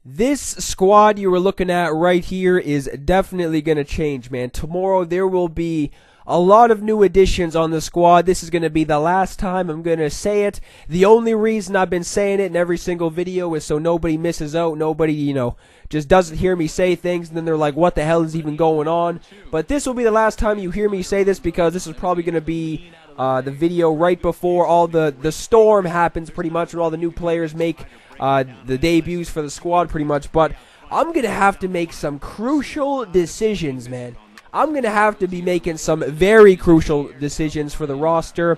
This squad you were looking at right here is definitely going to change, man. Tomorrow there will be a lot of new additions on the squad. This is going to be the last time I'm going to say it. The only reason I've been saying it in every single video is so nobody misses out. Nobody, just doesn't hear me say things and then they're like, what the hell is even going on? But this will be the last time you hear me say this because this is probably going to be the video right before all the storm happens pretty much, when all the new players make the debuts for the squad pretty much. But I'm going to have to make some crucial decisions, man. I'm going to have to be making some very crucial decisions for the roster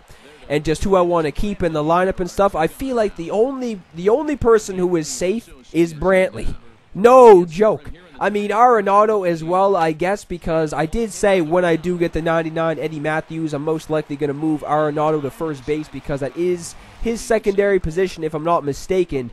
and just who I want to keep in the lineup and stuff. I feel like the only person who is safe is Brantley. No joke. I mean, Arenado as well, I guess, because I did say when I do get the 99 Eddie Matthews, I'm most likely going to move Arenado to first base because that is his secondary position, if I'm not mistaken.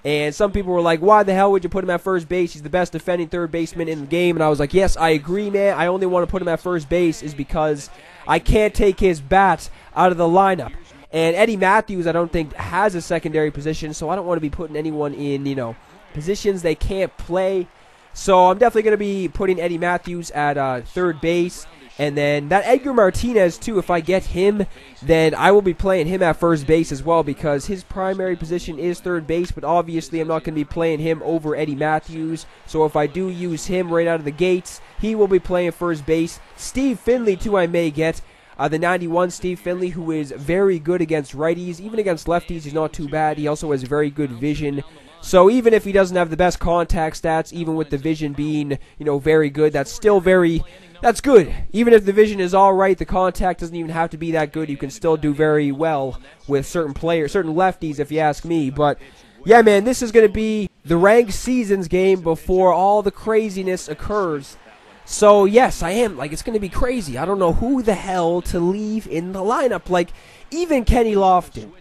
And some people were like, why the hell would you put him at first base? He's the best defending third baseman in the game. And I was like, yes, I agree, man. I only want to put him at first base is because I can't take his bat out of the lineup. And Eddie Matthews, I don't think, has a secondary position, so I don't want to be putting anyone in, positions they can't play. So I'm definitely going to be putting Eddie Matthews at third base. And then that Edgar Martinez, too, if I get him, then I will be playing him at first base as well because his primary position is third base, but obviously I'm not going to be playing him over Eddie Matthews. So if I do use him right out of the gates, he will be playing first base. Steve Finley, too, I may get. The 91 Steve Finley, who is very good against righties. Even against lefties, he's not too bad. He also has very good vision. So even if he doesn't have the best contact stats, even with the vision being, very good, that's good. Even if the vision is all right, the contact doesn't even have to be that good. You can still do very well with certain players, certain lefties, if you ask me. But yeah, man, this is going to be the ranked seasons game before all the craziness occurs. So yes, I am. It's going to be crazy. I don't know who the hell to leave in the lineup. Even Kenny Lofton.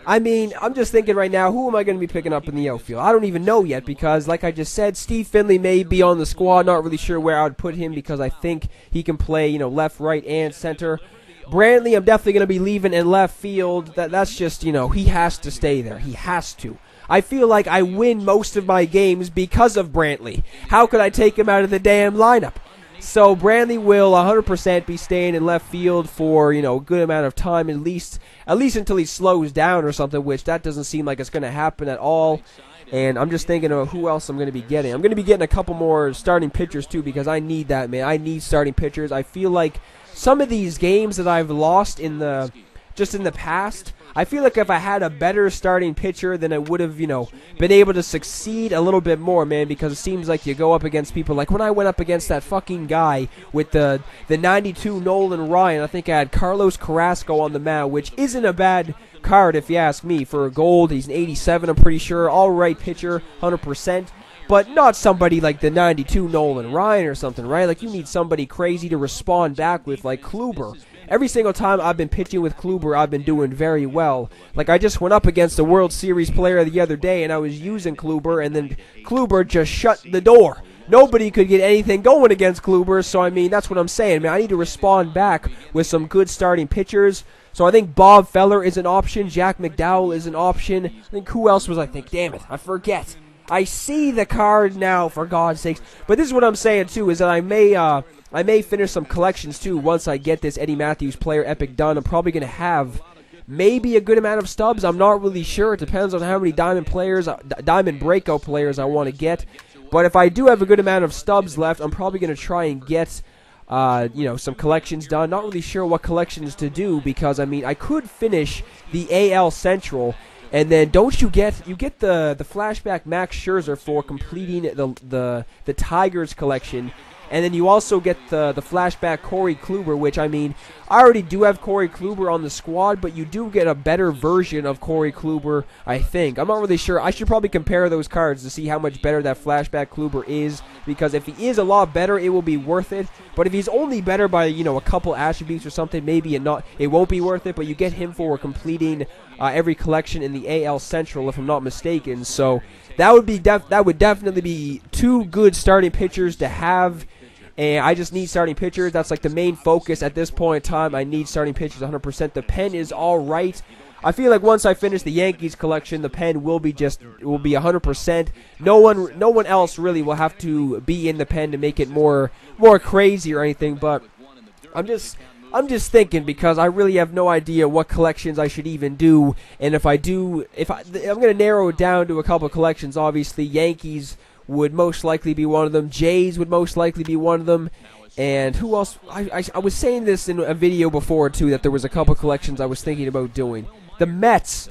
I mean, I'm just thinking right now, who am I going to be picking up in the outfield? I don't even know yet because, like I just said, Steve Finley may be on the squad. Not really sure where I would put him because I think he can play, left, right, and center. Brantley, I'm definitely going to be leaving in left field. That's just, he has to stay there. He has to. I feel like I win most of my games because of Brantley. How could I take him out of the damn lineup? So Brantley will 100% be staying in left field for, a good amount of time, at least until he slows down or something, which that doesn't seem like it's going to happen at all. And I'm just thinking of who else I'm going to be getting. I'm going to be getting a couple more starting pitchers too because I need that, man. I need starting pitchers. I feel like some of these games that I've lost in the past, I feel like if I had a better starting pitcher, then I would have, been able to succeed a little bit more, man, because it seems like you go up against people. Like when I went up against that fucking guy with the 92 Nolan Ryan, I think I had Carlos Carrasco on the mound, which isn't a bad card if you ask me. For a gold, he's an 87, I'm pretty sure. All right pitcher, 100%. But not somebody like the 92 Nolan Ryan or something, right? You need somebody crazy to respond back with, like Kluber. Every single time I've been pitching with Kluber, I've been doing very well. I just went up against a World Series player the other day, and I was using Kluber, and then Kluber just shut the door. Nobody could get anything going against Kluber, so, I mean, that's what I'm saying, man. I need to respond back with some good starting pitchers. So I think Bob Feller is an option. Jack McDowell is an option. I think who else was I think? Damn it, I forget. I see the card now, for God's sakes. But this is what I'm saying, too, is that I may finish some collections, too, once I get this Eddie Matthews player epic done. I'm probably going to have maybe a good amount of stubs. I'm not really sure. It depends on how many diamond breakout players I want to get. But if I do have a good amount of stubs left, I'm probably going to try and get, some collections done. Not really sure what collections to do because, I mean, I could finish the AL Central. And then don't you get the flashback Max Scherzer for completing the Tigers collection. And then you also get the flashback Corey Kluber, which, I mean, I already do have Corey Kluber on the squad, but you do get a better version of Corey Kluber, I think. I'm not really sure. I should probably compare those cards to see how much better that flashback Kluber is, because if he is a lot better, it will be worth it. But if he's only better by, a couple attributes or something, maybe it won't be worth it, but you get him for completing every collection in the AL Central, if I'm not mistaken. So that would definitely be two good starting pitchers to have. And I just need starting pitchers. That's the main focus at this point in time. I need starting pitchers 100%. The pen is all right. I feel like once I finish the Yankees collection, the pen will be 100%. No one else really will have to be in the pen to make it more crazy or anything. But I'm just thinking, because I really have no idea what collections I should even do. And I'm gonna narrow it down to a couple of collections. Obviously, Yankees would most likely be one of them. Jays would most likely be one of them. And who else? I was saying this in a video before too, that there was a couple collections I was thinking about doing. The Mets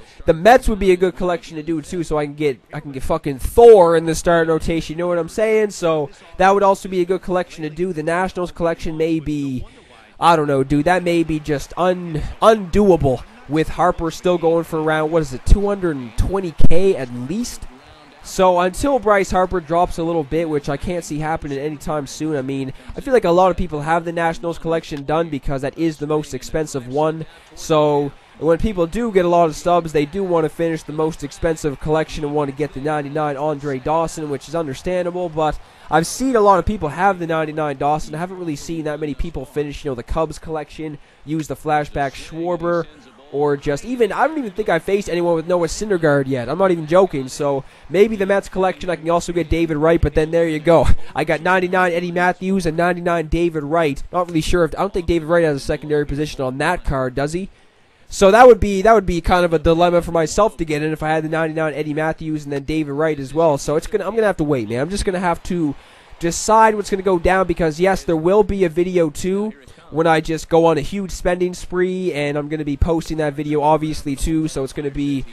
would be a good collection to do too, so I can get fucking Thor in the starting rotation. You know what I'm saying? So that would also be a good collection to do. The Nationals collection may be, I don't know, dude. That may be just undoable with Harper still going for around, what is it, 220K at least. So until Bryce Harper drops a little bit, which I can't see happening anytime soon, I mean, I feel like a lot of people have the Nationals collection done because that is the most expensive one. So when people do get a lot of stubs, they do want to finish the most expensive collection and want to get the 99 Andre Dawson, which is understandable. But I've seen a lot of people have the 99 Dawson. I haven't really seen that many people finish, the Cubs collection, use the flashback Schwarber, or just even, I don't even think I faced anyone with Noah Syndergaard yet. I'm not even joking. So maybe the Mets collection, I can also get David Wright, but then there you go. I got 99 Eddie Matthews and 99 David Wright. Not really sure I don't think David Wright has a secondary position on that card, does he? So that would be kind of a dilemma for myself to get in if I had the 99 Eddie Matthews and then David Wright as well. So I'm gonna have to wait, man. I'm just gonna have to decide what's gonna go down, because yes, there will be a video too when I just go on a huge spending spree, and I'm gonna be posting that video obviously too. So it's gonna be,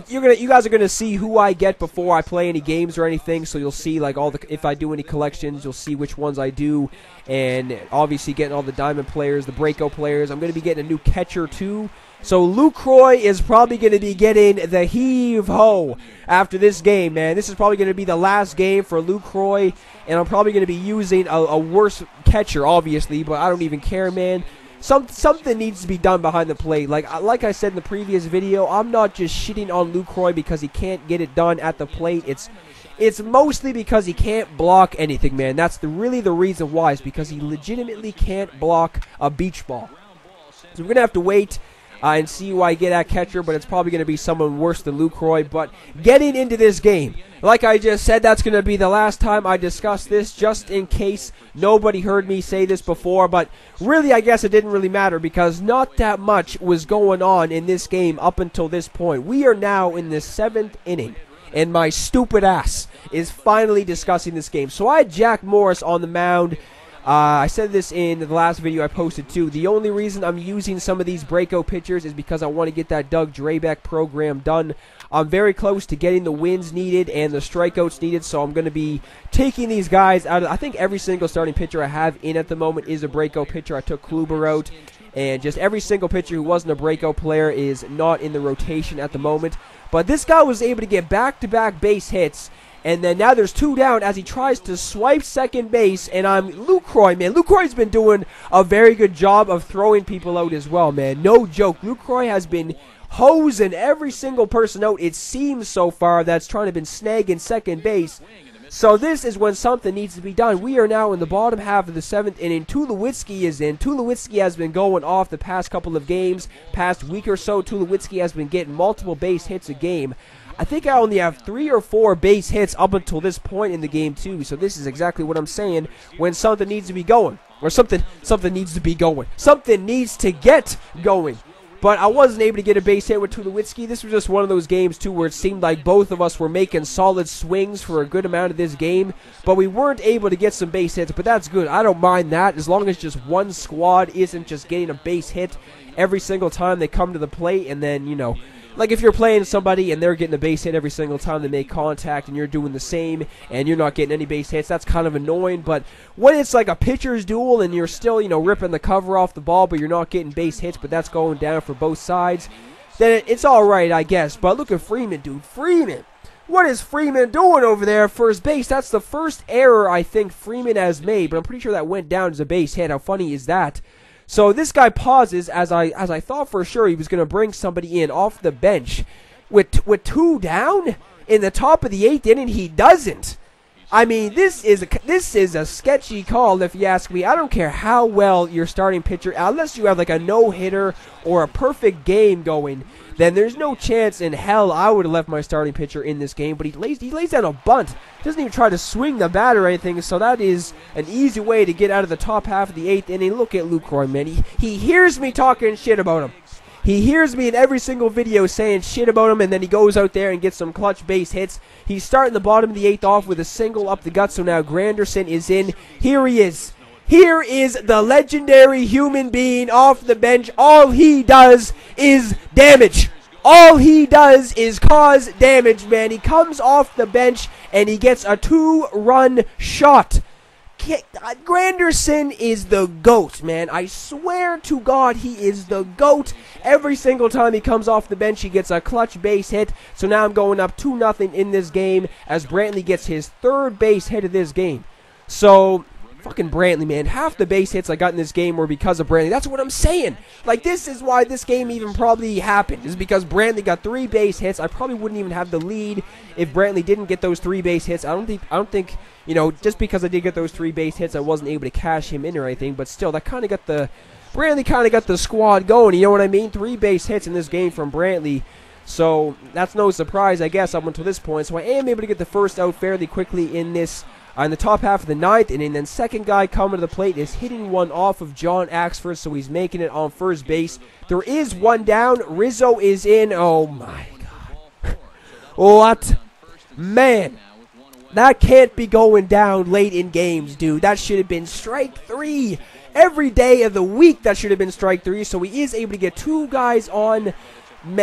you guys are gonna see who I get before I play any games or anything. So you'll see like if I do any collections, you'll see which ones I do, and obviously getting all the diamond players, the breakout players. I'm gonna be getting a new catcher too. So Lucroy is probably going to be getting the heave-ho after this game, man. This is probably going to be the last game for Lucroy, and I'm probably going to be using a worse catcher, obviously, but I don't even care, man. Something needs to be done behind the plate. Like I said in the previous video, I'm not just shitting on Lucroy because he can't get it done at the plate. It's mostly because he can't block anything, man. That's really the reason why. It's because he legitimately can't block a beach ball. So we're going to have to wait and see who I get at catcher, but it's probably going to be someone worse than Lucroy. But getting into this game, like I just said, that's going to be the last time I discuss this, just in case nobody heard me say this before. But really, I guess it didn't really matter, because not that much was going on in this game up until this point. We are now in the 7th inning, and my stupid ass is finally discussing this game. So I had Jack Morris on the mound. I said this in the last video I posted too. The only reason I'm using some of these breakout pitchers is because I want to get that Doug Drabek program done. I'm very close to getting the wins needed and the strikeouts needed, so I'm going to be taking these guys out. I think every single starting pitcher I have in at the moment is a breakout pitcher. I took Kluber out, and just every single pitcher who wasn't a breakout player is not in the rotation at the moment. But this guy was able to get back-to-back base hits. And then now there's 2 down as he tries to swipe second base, and I'm Lucroy, man. Lucroy's been doing a very good job of throwing people out as well, man. No joke. Lucroy has been hosing every single person out, it seems so far, that's trying to been snagging second base. So this is when something needs to be done. We are now in the bottom half of the 7th inning. Tulowitzki is in. Tulowitzki has been going off the past couple of games. Past week or so, Tulowitzki has been getting multiple base hits a game. I think I only have 3 or 4 base hits up until this point in the game too. So this is exactly what I'm saying when something needs to be going. Or something needs to be going. Something needs to get going. But I wasn't able to get a base hit with Tulowitzki. This was just one of those games too where it seemed like both of us were making solid swings for a good amount of this game. But we weren't able to get some base hits. But that's good. I don't mind that as long as just one squad isn't just getting a base hit every single time they come to the plate. And then, like if you're playing somebody and they're getting a base hit every single time they make contact and you're doing the same and you're not getting any base hits, that's kind of annoying. But when it's like a pitcher's duel and you're still, ripping the cover off the ball, but you're not getting base hits, but that's going down for both sides, then it's all right, I guess. But look at Freeman, dude. Freeman. What is Freeman doing over there at first base? That's the first error I think Freeman has made, but I'm pretty sure that went down as a base hit. How funny is that? So this guy pauses as I thought for sure he was going to bring somebody in off the bench with 2 down in the top of the 8th inning. He doesn't. I mean, this is a sketchy call if you ask me. I don't care how well your starting pitcher, unless you have like a no-hitter or a perfect game going, then there's no chance in hell I would have left my starting pitcher in this game. But he lays down a bunt. Doesn't even try to swing the bat or anything. So that is an easy way to get out of the top half of the 8th inning. Look at Lucroy, man. He hears me talking shit about him. He hears me in every single video saying shit about him, and then he goes out there and gets some clutch base hits. He's starting the bottom of the 8th off with a single up the gut, so now Granderson is in. Here he is. Here is the legendary human being off the bench. All he does is damage. All he does is cause damage, man. He comes off the bench, and he gets a 2-run shot. Granderson is the GOAT, man. I swear to God, he is the GOAT. Every single time he comes off the bench, he gets a clutch base hit. So now I'm going up 2-0 in this game as Brantley gets his 3rd base hit of this game. So, fucking Brantley, man. Half the base hits I got in this game were because of Brantley. That's what I'm saying. Like, this is why this game even probably happened. Is because Brantley got 3 base hits. I probably wouldn't even have the lead if Brantley didn't get those 3 base hits. I don't think, you know, just because I did get those 3 base hits, I wasn't able to cash him in or anything. But still, that kind of got the Brantley kind of got the squad going. You know what I mean? 3 base hits in this game from Brantley. So that's no surprise, I guess, up until this point. So I am able to get the first out fairly quickly in this. In the top half of the 9th inning, then second guy coming to the plate is hitting one off of John Axford, so he's making it on first base. There is one down. Rizzo is in. Oh, my God. What? Man. That can't be going down late in games, dude. That should have been strike 3. Every day of the week, that should have been strike 3, so he is able to get 2 guys on.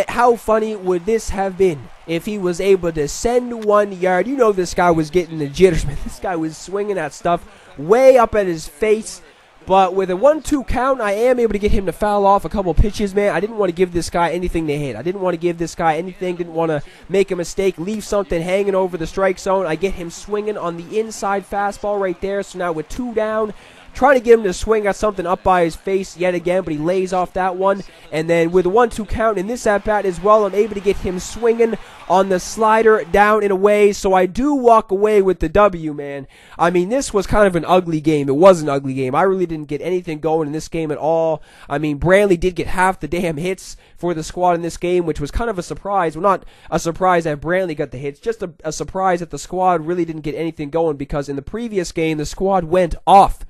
How funny would this have been if he was able to send 1 yard? You know this guy was getting the jitters, man. This guy was swinging that stuff way up at his face. But with a 1-2 count, I am able to get him to foul off a couple pitches, man. I didn't want to give this guy anything to hit. I didn't want to give this guy anything. Didn't want to make a mistake, leave something hanging over the strike zone. I get him swinging on the inside fastball right there. So now with 2 down, trying to get him to swing at something up by his face yet again, but he lays off that one. And then with a 1-2 count in this at-bat as well, I'm able to get him swinging on the slider down and away. So I do walk away with the W, man. I mean, this was kind of an ugly game. It was an ugly game. I really didn't get anything going in this game at all. I mean, Brantley did get half the damn hits for the squad in this game, which was kind of a surprise. Well, not a surprise that Brantley got the hits, just a surprise that the squad really didn't get anything going, because in the previous game, the squad went off.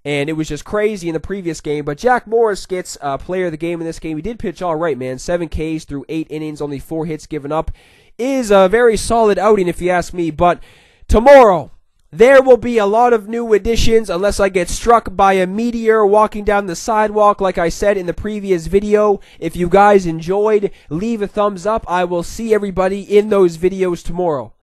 And it was just crazy in the previous game. But Jack Morris gets player of the game in this game. He did pitch all right, man. 7 Ks through 8 innings, only 4 hits given up. Is a very solid outing if you ask me. But tomorrow, there will be a lot of new additions unless I get struck by a meteor walking down the sidewalk like I said in the previous video. If you guys enjoyed, leave a thumbs up. I will see everybody in those videos tomorrow.